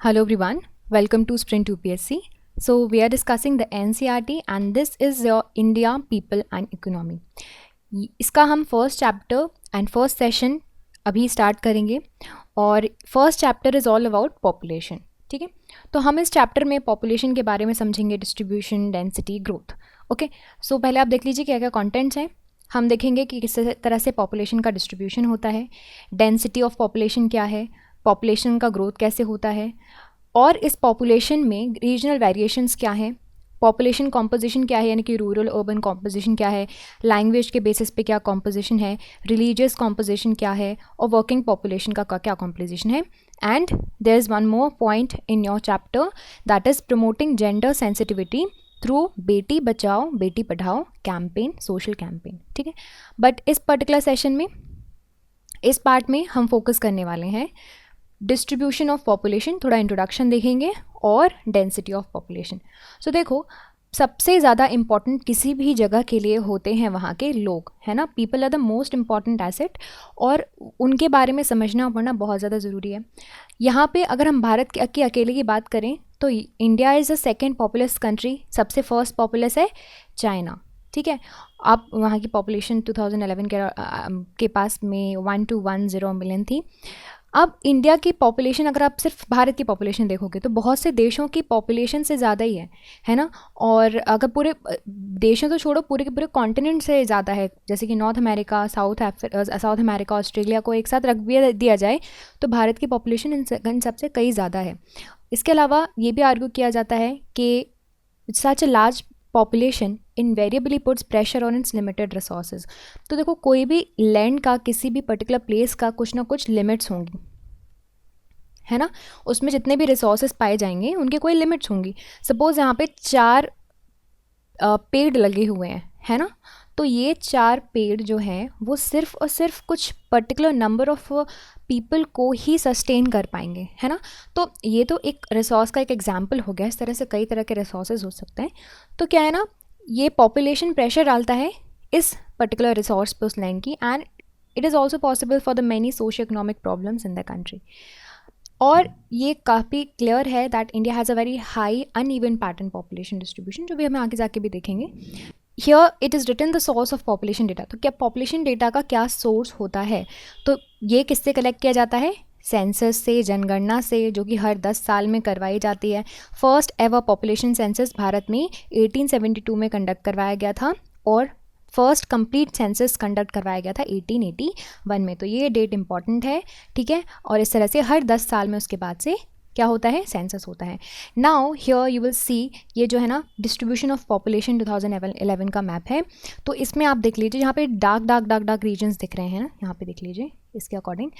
Hello everyone, welcome to Sprint UPSC. So we are discussing the NCERT and this is your India, People and Economy. इसका हम first chapter and first session अभी start करेंगे और first chapter is all about population. ठीक है, तो हम इस चैप्टर में पॉपुलेशन के बारे में समझेंगे, डिस्ट्रीब्यूशन, डेंसिटी, ग्रोथ. ओके, सो पहले आप देख लीजिए क्या क्या कंटेंट्स हैं. हम देखेंगे कि किस तरह से पॉपुलेशन का डिस्ट्रीब्यूशन होता है, डेंसिटी ऑफ पॉपुलेशन क्या है, पॉपुलेशन का ग्रोथ कैसे होता है, और इस पॉपुलेशन में रीजनल वेरिएशंस क्या हैं, पॉपुलेशन कॉम्पोजिशन क्या है, यानी कि रूरल अर्बन कॉम्पोजिशन क्या है, लैंग्वेज के बेसिस पे क्या कॉम्पोजिशन है, रिलीजियस कॉम्पोजिशन क्या है, और वर्किंग पॉपुलेशन का क्या कॉम्पोजिशन है. And there is one more point in your chapter that is promoting gender sensitivity through Beti Bachao Beti Padhao campaign, social campaign. ठीक है, बट इस पर्टिकुलर सेशन में, इस पार्ट में हम फोकस करने वाले हैं डिस्ट्रीब्यूशन ऑफ पॉपुलेशन, थोड़ा इंट्रोडक्शन देखेंगे, और डेंसिटी ऑफ पॉपुलेशन. सो देखो, सबसे ज़्यादा इम्पॉर्टेंट किसी भी जगह के लिए होते हैं वहाँ के लोग, है ना. People are the most important asset और उनके बारे में समझना पड़ना बहुत ज़्यादा ज़रूरी है. यहाँ पे अगर हम भारत के अकेले की बात करें तो India is the second populace country. सबसे फर्स्ट पॉपुलस है चाइना. ठीक है, आप वहाँ की पॉपुलेशन 2011 के पास में 1210 मिलियन थी. अब इंडिया की पॉपुलेशन, अगर आप सिर्फ भारत की पॉपुलेशन देखोगे तो बहुत से देशों की पॉपुलेशन से ज़्यादा ही है ना. और अगर पूरे देशों तो छोड़ो, पूरे के पूरे कॉन्टिनेंट से ज़्यादा है. जैसे कि north America, south America, Australia को एक साथ रख भी दिया जाए तो भारत की पॉपुलेशन इन सबसे कई ज़्यादा है. इसके अलावा ये भी आर्ग्यू किया जाता है कि such a large population invariably puts pressure on its limited resources. तो देखो, कोई भी लैंड का, किसी भी पर्टिकुलर प्लेस का कुछ ना कुछ लिमिट्स होंगी, है ना. उसमें जितने भी रिसोर्सेज पाए जाएंगे उनके कोई लिमिट्स होंगी. सपोज यहाँ पे 4 पेड़ लगे हुए हैं, है ना. तो ये 4 पेड़ जो हैं वो सिर्फ और सिर्फ कुछ पर्टिकुलर नंबर ऑफ पीपल को ही सस्टेन कर पाएंगे, है ना. तो ये तो एक रिसोर्स का एक एग्जाम्पल हो गया. इस तरह से कई तरह के रिसोर्सेज हो सकते हैं. तो क्या है ना, ये पॉपुलेशन प्रेशर डालता है इस पर्टिकुलर रिसोर्स पे, उस लैंड की. And it is also possible for the many socio economic problems in the country. और ये काफ़ी क्लियर है that India has a very high uneven pattern population distribution, जो भी हमें आगे जाके भी देखेंगे. Here it is written the source of population data. तो क्या पॉपुलेशन डेटा का क्या सोर्स होता है, तो ये किससे कलेक्ट किया जाता है? सेंसस से, जनगणना से, जो कि हर 10 साल में करवाई जाती है. First ever population census Bharat में 1872 में कंडक्ट करवाया गया था और फर्स्ट कंप्लीट सेंसस कंडक्ट करवाया गया था 1881 में. तो ये डेट इंपॉर्टेंट है, ठीक है. और इस तरह से हर 10 साल में उसके बाद से क्या होता है? सेंसस होता है. Now here you will see, ये जो है ना डिस्ट्रीब्यूशन ऑफ पॉपुलेशन 2011 का मैप है. तो इसमें आप देख लीजिए, यहाँ पे डार्क रीजन्स दिख रहे हैं ना, यहाँ पे देख लीजिए इसके अकॉर्डिंग.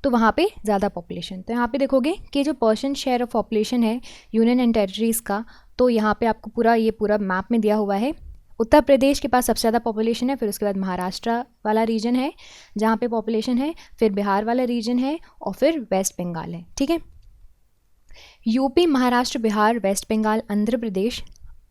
तो वहाँ पे ज़्यादा पॉपुलेशन, तो यहाँ पे देखोगे कि जो परसेंट शेयर ऑफ पॉपुलेशन है यूनियन एंड टेरिटरीज़ का, तो यहाँ पे आपको पूरा मैप में दिया हुआ है. उत्तर प्रदेश के पास सबसे ज़्यादा पॉपुलेशन है, फिर उसके बाद महाराष्ट्र वाला रीजन है जहाँ पे पॉपुलेशन है, फिर बिहार वाला रीजन है, और फिर वेस्ट बंगाल है. ठीक है, यूपी, महाराष्ट्र, बिहार, वेस्ट बंगाल, आंध्र प्रदेश,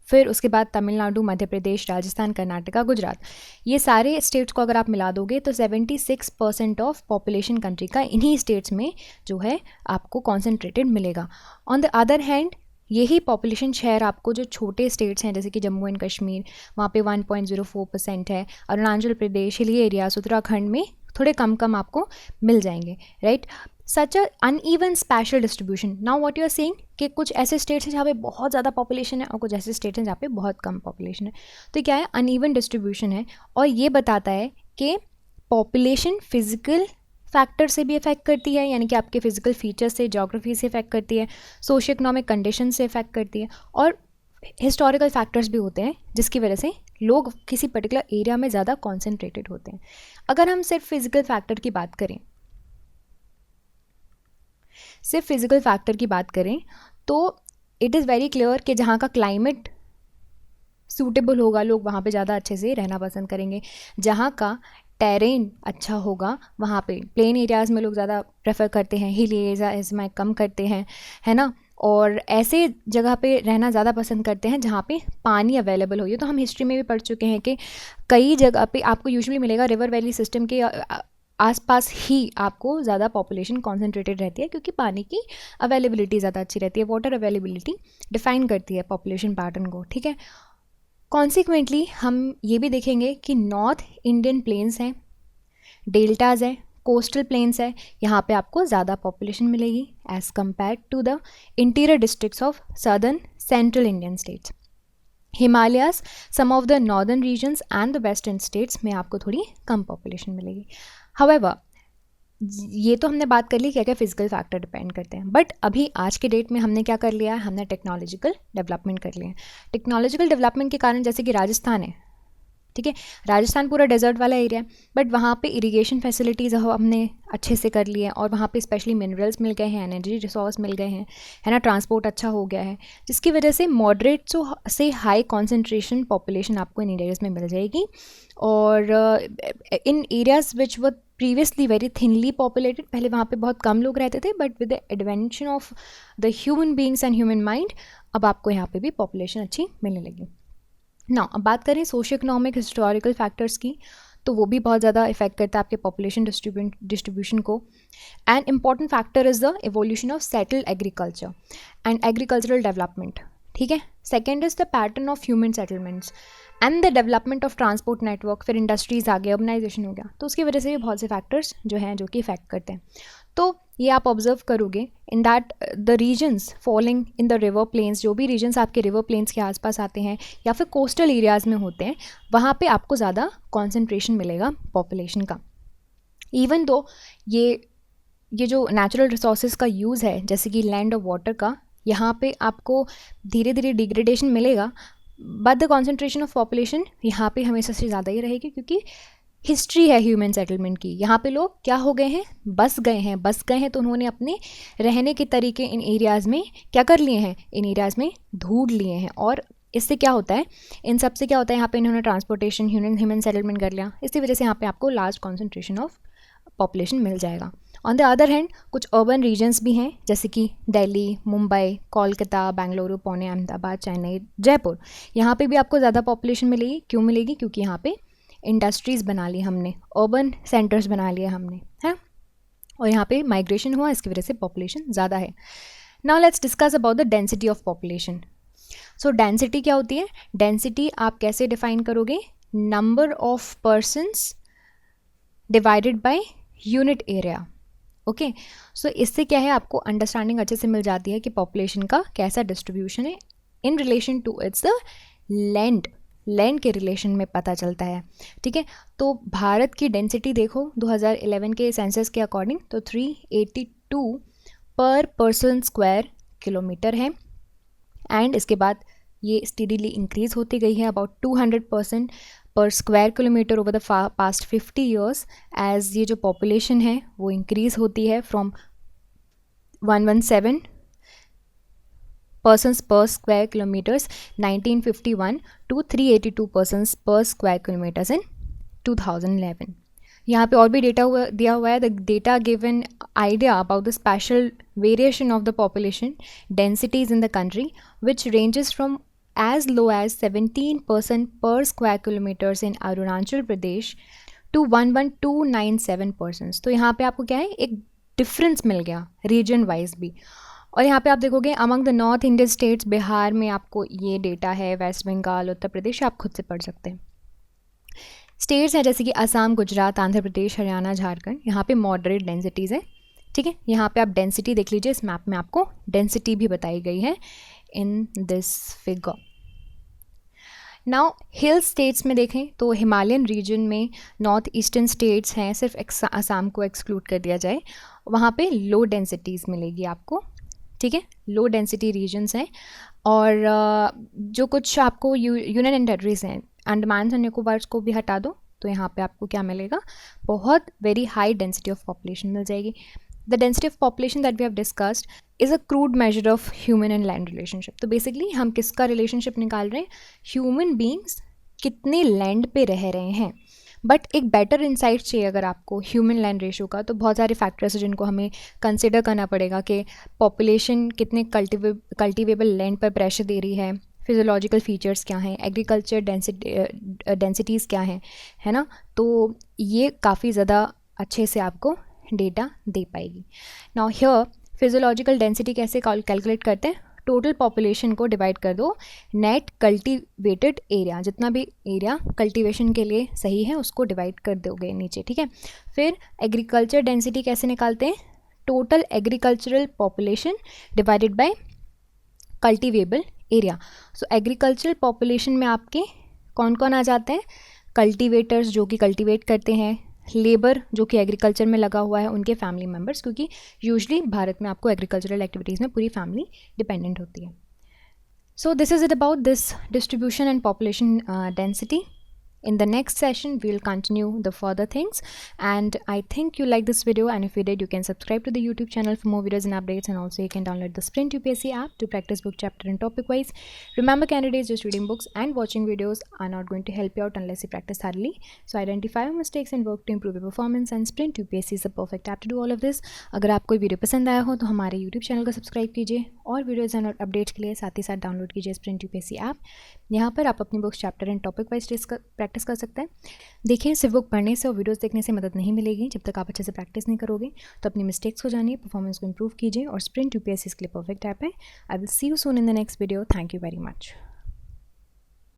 फिर उसके बाद तमिलनाडु, मध्य प्रदेश, राजस्थान, कर्नाटका, गुजरात. ये सारे स्टेट्स को अगर आप मिला दोगे तो 76% ऑफ पॉपुलेशन कंट्री का इन्हीं स्टेट्स में जो है आपको कॉन्सेंट्रेटेड मिलेगा. ऑन द अदर हैंड, यही पॉपुलेशन शेयर आपको जो छोटे स्टेट्स हैं जैसे कि जम्मू एंड कश्मीर, वहाँ पे 1.04% है. अरुणाचल प्रदेश, हिली एरियाज, उत्तराखंड में थोड़े कम आपको मिल जाएंगे, right. Such a uneven spatial distribution. Now what you are saying कि कुछ ऐसे स्टेट्स हैं जहाँ पे बहुत ज़्यादा पॉपुलेशन है और कुछ ऐसे स्टेट्स हैं जहाँ पे बहुत कम पॉपुलेशन है. तो क्या है? अनइवन डिस्ट्रीब्यूशन है. और ये बताता है कि पॉपुलेशन फिजिकल फैक्टर से भी इफेक्ट करती है, यानी कि आपके फिजिकल फीचर्स से, जोग्राफी से इफेक्ट करती है, सोशो इकोनॉमिक कंडीशन से इफेक्ट करती है, और हिस्टोरिकल फैक्टर्स भी होते हैं जिसकी वजह से लोग किसी पर्टिकुलर एरिया में ज़्यादा कॉन्सेंट्रेटेड होते हैं. अगर हम सिर्फ फिजिकल फैक्टर की बात करें, तो इट इज़ वेरी क्लियर कि जहाँ का क्लाइमेट सूटेबल होगा, लोग वहाँ पे ज़्यादा अच्छे से रहना पसंद करेंगे. जहाँ का टेरेन अच्छा होगा वहाँ पे, प्लेन एरियाज़ में लोग ज़्यादा प्रेफर करते हैं, हिल एरियाज़ में कम करते हैं, है ना. और ऐसे जगह पे रहना ज़्यादा पसंद करते हैं जहाँ पे पानी अवेलेबल हो. ये तो हम हिस्ट्री में भी पढ़ चुके हैं कि कई जगह पे आपको यूजुअली मिलेगा रिवर वैली सिस्टम के आसपास ही आपको ज़्यादा पॉपुलेशन कॉन्सेंट्रेटेड रहती है, क्योंकि पानी की अवेलेबिलिटी ज़्यादा अच्छी रहती है। वाटर अवेलेबिलिटी डिफाइन करती है पॉपुलेशन पैटर्न को, ठीक है। कॉन्सिक्वेंटली हम ये भी देखेंगे कि नॉर्थ इंडियन प्लेन्स हैं, डेल्टाज हैं, कोस्टल प्लेन्स है, यहाँ पे आपको ज़्यादा पॉपुलेशन मिलेगी as compare to the interior districts of southern central Indian states. Himalayas, some of the northern regions and the western states में आपको थोड़ी कम पॉपुलेशन मिलेगी। हाउएवर, ये तो हमने बात कर ली क्या क्या फिजिकल फैक्टर डिपेंड करते हैं, बट अभी आज के डेट में हमने क्या कर लिया है, हमने टेक्नोलॉजिकल डेवलपमेंट कर लिया है। टेक्नोलॉजिकल डेवलपमेंट के कारण जैसे कि राजस्थान है, ठीक है, राजस्थान पूरा डेजर्ट वाला एरिया है, बट वहाँ पे इरिगेशन फैसिलिटीज़ हमने अच्छे से कर ली है, और वहाँ पे स्पेशली मिनरल्स मिल गए हैं, एनर्जी रिसोर्स मिल गए हैं, है ना, ट्रांसपोर्ट अच्छा हो गया है, जिसकी वजह से मॉडरेट से हाई कॉन्सेंट्रेशन पॉपुलेशन आपको इन एरियाज़ में मिल जाएगी। और इन areas which were previously very thinly populated, पहले वहाँ पे बहुत कम लोग रहते थे, but with the advention of the human beings and human mind अब आपको यहाँ पे भी पॉपुलेशन अच्छी मिलने लगी। नाउ अब बात करें सोशियो इकोनॉमिक हिस्टोरिकल फैक्टर्स की, तो वो भी बहुत ज़्यादा इफेक्ट करता है आपके पॉपुलेशन डिस्ट्रीब्यूशन को। An important factor is the evolution of settled agriculture and agricultural development, ठीक है। Second is the pattern of human settlements and the development of transport network, फिर इंडस्ट्रीज़ आ गए, अर्बनाइजेशन हो गया, तो उसकी वजह से भी बहुत से फैक्टर्स जो हैं जो कि इफेक्ट करते हैं। तो ये आप ऑब्जर्व करोगे in that the regions falling in the river plains, जो भी रीजन्स आपके रिवर प्लेन्स के आसपास आते हैं या फिर कोस्टल एरियाज़ में होते हैं, वहाँ पे आपको ज़्यादा कॉन्सेंट्रेशन मिलेगा पॉपुलेशन का। इवन दो ये जो नेचुरल रिसोर्सेज का यूज़ है, जैसे कि लैंड और वाटर का, यहाँ पे आपको धीरे धीरे डिग्रेडेशन मिलेगा, but the concentration of population यहाँ पे हमेशा से ज़्यादा ही रहेगी, क्योंकि हिस्ट्री है ह्यूमन सेटलमेंट की। यहाँ पे लोग क्या हो गए हैं, बस गए हैं, तो उन्होंने अपने रहने के तरीके इन एरियाज़ में क्या कर लिए हैं, इन एरियाज़ में ढूंढ लिए हैं। और इससे क्या होता है, इन सब से क्या होता है, यहाँ पे इन्होंने ट्रांसपोर्टेशन ह्यूमन सेटलमेंट कर लिया, इसी वजह से यहाँ पे आपको लार्ज कॉन्सेंट्रेशन ऑफ पॉपुलेशन मिल जाएगा। ऑन द अदर हैंड कुछ अर्बन रीजन्स भी हैं, जैसे कि दिल्ली, मुंबई, कोलकाता, बेंगलुरु, पुणे, अहमदाबाद, चेन्नई, जयपुर, यहाँ पे भी आपको ज़्यादा पॉपुलेशन मिलेगी। क्यों मिलेगी, क्योंकि यहाँ पे इंडस्ट्रीज़ बना ली हमने, अर्बन सेंटर्स बना लिए हमने, हैं, और यहाँ पे माइग्रेशन हुआ, इसकी वजह से पॉपुलेशन ज़्यादा है। Now let's discuss about the density of population. So density क्या होती है, डेंसिटी आप कैसे डिफाइन करोगे, number of persons divided by unit area, okay. So इससे क्या है, आपको अंडरस्टैंडिंग अच्छे से मिल जाती है कि पॉपुलेशन का कैसा डिस्ट्रीब्यूशन है in relation to its the land के रिलेशन में पता चलता है, ठीक है। तो भारत की डेंसिटी देखो 2011 के सेंसस के अकॉर्डिंग तो 382 पर पर्सन स्क्वायर किलोमीटर है, एंड इसके बाद ये स्टेडीली इंक्रीज होती गई है अबाउट 200% पर square kilometre over the past 50 years, as ये जो पॉपुलेशन है वो इंक्रीज होती है from 117 persons per square kilometers 1951 to 382 persons per square kilometers in 2011. यहाँ पे और भी डेटा दिया हुआ है, the data give an idea about the special variation of the population densities in the country which ranges from as low as 17% per square kilometers in Arunachal Pradesh to 11297 persons। तो यहाँ पे आपको क्या है, एक डिफरेंस मिल गया रीजन वाइज भी। और यहाँ पे आप देखोगे among the north Indian states, Bihar में आपको ये डेटा है, वेस्ट बंगाल, उत्तर प्रदेश, आप खुद से पढ़ सकते हैं। स्टेट्स हैं जैसे कि असम, गुजरात, आंध्र प्रदेश, हरियाणा, झारखंड, यहाँ पे मॉडरेट डेंसिटीज़ है, ठीक है। यहाँ पे आप डेंसिटी देख लीजिए, इस मैप में आपको डेंसिटी भी बताई गई है in this figure. Now hill states में देखें तो हिमालयन रीजन में नॉर्थ ईस्टर्न स्टेट्स हैं, सिर्फ असम को एक्सक्लूड कर दिया जाए, वहाँ पे लो डेंसिटीज़ मिलेगी आपको, ठीक है, लो डेंसिटी रीजन्स हैं। और जो कुछ आपको यूनियन एंड टेरिटरीज हैं, अंडमान एंड निकोबार को भी हटा दो, तो यहाँ पे आपको क्या मिलेगा, बहुत very high density of population मिल जाएगी। The density of population that we have discussed is a crude measure of human and land relationship. तो बेसिकली हम किसका रिलेशनशिप निकाल रहे हैं, ह्यूमन बींग्स कितने लैंड पे रह रहे हैं। बट एक बेटर इंसाइट चाहिए अगर आपको ह्यूमन लैंड रेशो का, तो बहुत सारे फैक्टर्स हैं जिनको हमें कंसिडर करना पड़ेगा कि पॉपुलेशन कितने कल्टिवेबल लैंड पर प्रेशर दे रही है, फिजियोलॉजिकल फीचर्स क्या हैं, एग्रीकल्चर डेंसिटीज़ क्या हैं, है ना। तो ये काफ़ी ज़्यादा अच्छे से आपको डेटा दे पाएगी. नाउ हियर फिजियोलॉजिकल डेंसिटी कैसे कैलकुलेट करते हैं. टोटल पॉपुलेशन को डिवाइड कर दो नेट कल्टीवेटेड एरिया, जितना भी एरिया कल्टीवेशन के लिए सही है उसको डिवाइड कर दोगे नीचे, ठीक है. फिर एग्रीकल्चर डेंसिटी कैसे निकालते हैं. Total agricultural population divided by cultivable area. So agricultural population में आपके कौन कौन आ जाते हैं. कल्टीवेटर्स जो कि कल्टीवेट करते हैं, लेबर जो कि एग्रीकल्चर में लगा हुआ है, उनके फैमिली मेम्बर्स, क्योंकि यूजुअली भारत में आपको एग्रीकल्चरल एक्टिविटीज़ में पूरी फैमिली डिपेंडेंट होती है. So this is it about this distribution and population density. In the next session, we will continue the further things, and I think you like this video, and if you did, you can subscribe to the YouTube channel for more videos and updates, and also you can download the Sprint UPSC app to practice book chapter and topic wise. Remember, candidates, just reading books and watching videos are not going to help you out unless you practice thoroughly. So identify your mistakes and work to improve your performance, and Sprint UPSC is the perfect app to do all of this. अगर आपको video पसंद आया हो तो हमारे YouTube channel को subscribe कीजिए और वीडियोज़ एंड अपडेट्स के लिए साथ ही साथ डाउनलोड कीजिए Sprint UPSC ऐप. यहाँ पर आप अपनी books chapter and topic wise practice कर सकते हैं. देखिए, सिर्फ बुक पढ़ने से और वीडियोस देखने से मदद नहीं मिलेगी. जब तक आप अच्छे से प्रैक्टिस नहीं करोगे तो अपनी मिस्टेक्स को जानिए, परफॉर्मेंस को इंप्रूव कीजिए, और स्प्रिंट यूपीएससी के लिए परफेक्ट ऐप है. I will see you soon in the next video. Thank you very much.